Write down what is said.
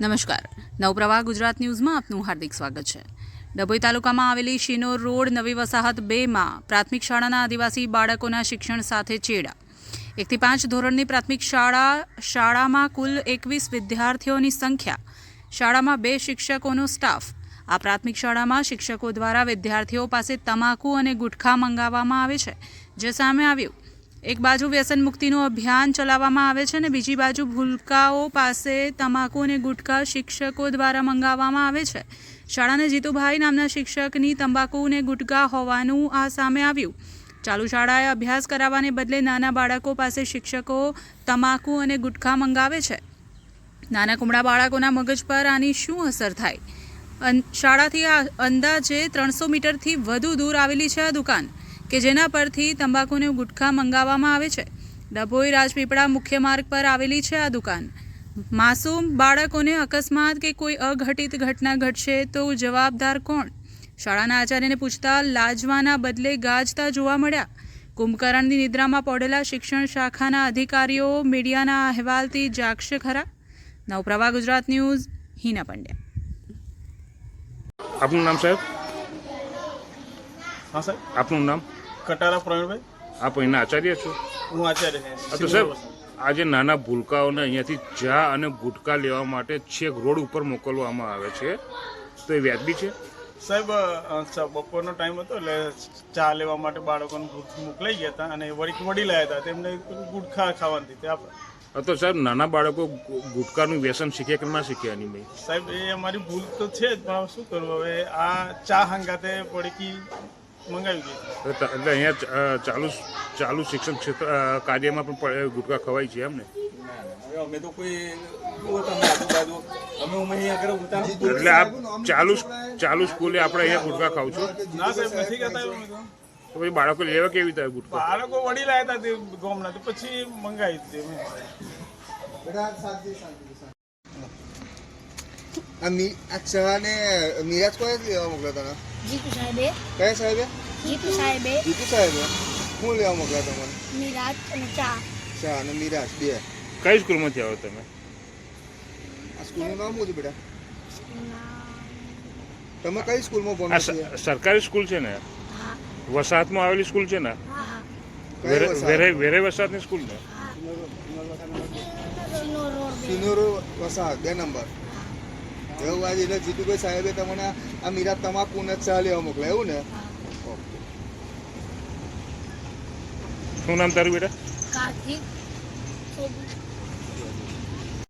નમસ્કાર, નવપ્રવાહ ગુજરાત ન્યૂઝમાં આપનું હાર્દિક સ્વાગત છે। ડભોઈ તાલુકામાં આવેલી શિનોર રોડ નવી વસાહત 2માં પ્રાથમિક શાળાના આદિવાસી બાળકોના શિક્ષણ સાથે ચેડા। 1 થી 5 ધોરણની પ્રાથમિક શાળામાં કુલ 21 વિદ્યાર્થીઓની સંખ્યા, શાળામાં 2 શિક્ષકોનો સ્ટાફ। આ પ્રાથમિક શાળામાં શિક્ષકો દ્વારા વિદ્યાર્થીઓ પાસે તમાકુ અને ગુટખા મંગાવવામાં આવે છે, જે સામે આવ્યું। એક બાજુ વ્યસન મુક્તિનું અભિયાન ચલાવવામાં આવે છે અને બીજી બાજુ ભૂલકાઓ પાસે તમાકુ અને ગુટખા શિક્ષકો દ્વારા મંગાવવામાં આવે છે। શાળાના જીતુભાઈ નામના શિક્ષકની તંબાકુ અને ગુટખા હોવાનું આ સામે આવ્યું। ચાલુ શાળાએ અભ્યાસ કરાવવાને બદલે નાના બાળકો પાસે શિક્ષકો તમાકુ અને ગુટખા મંગાવે છે। નાના કુમળા બાળકોના મગજ પર આની શું અસર થાય? શાળાથી અંદાજે 300 મીટરથી વધુ દૂર આવેલી છે આ દુકાન, કે જેના પરથી તંબાકુ અને ગુટખા મંગાવવામાં આવે છે। ડભોઈ રાજપીપળા મુખ્ય માર્ગ પર આવેલી છે આ દુકાન। માસૂમ બાળકોને અકસ્માત કે કોઈ અઘટિત ઘટના ઘટશે તો જવાબદાર કોણ? શાળાના આચાર્યને પૂછતા લાજવાના બદલે ગાજતા જોવા મળ્યા। કુંભકર્ણની નિદ્રામાં પડેલા શિક્ષણ શાખાના અધિકારીઓ મીડિયાના અહેવાલથી જાગશે ખરા? નવપ્રવાહ ગુજરાત ન્યૂઝ, હિના પંડ્યા। આપનું નામ સાહેબ? हाँ सर, આપનું નામ? कटारा प्रवीण भाई। આપ અહીંના આચાર્ય છો? હું આચાર્ય છે। તો સાહેબ, આજે નાના ભૂલકાઓને અહીંયાથી ચા અને ગુટકા લેવા માટે છેક રોડ ઉપર મોકલવામાં આવે છે, તો એ વ્યાજબી છે? સાહેબ, બપોરનો ટાઈમ હતો એટલે ચા લેવા માટે બાળકોને મોકલાઈ ગયા હતા અને વડી લાયા હતા, તેમને ગુટખા ખાવાની હતી આપણે। તો સાહેબ, નાના બાળકો ગુટકાનું વ્યસન શીખે કે ના શીખે આની ભાઈ? સાહેબ, એ અમારી ભૂલ તો છે જ, પણ હવે શું કરવું? હવે આ ચા હંગાતે પડકી મંગાવી ગઈ એટલે અહીંયા ચાલુ શિક્ષણ ક્ષેત્ર કાર્યમાં પણ ગુટકા ખવાય છે એમ ને? અમે તો કોઈ આજુબાજુ અમે અહીંયા આગળ એટલે આપ ચાલુ સ્કૂલે આપણે અહીંયા ગુટકા ખાવ છો? ના સાહેબ, નથી કહેતા એવું તો। તો પછી બાળકો લેવા કેવી રીતે ગુટકા? બાળકો વડી લાયા હતા તે ગામના, તો પછી મંગાવી હતી અમે। અચ્છા, ને મિરાજ કોઈ લેવા મોકલ્યા હતા? જીતુ સાહેબે કયા સાહેબે? જીતુ સાહેબે જીતુ સાહેબે શું લેવા મોકલ્યા તમને? નિરાજ અને ચા અને મિરાજ બે? કઈ સ્કૂલમાંથી આવો તમે? આ સ્કૂલનું નામ શું છે બેટા? તમે કઈ સ્કૂલમાં ભણો છો? સરકારી સ્કૂલ છે ને? હા વસાહતમાં આવેલી સ્કૂલ છે ને? હા વેરે વસાહતની સ્કૂલ ને? શિનોર રોડ સિનોર વસાહત 2 નંબર એવું? આજે એટલે જીતુભાઈ સાહેબે તમને આ મિરાજ તમાકુ ને ચા લેવા મોકલ્યા એવું ને? શું નામ તારું બેટા? કાર્તિક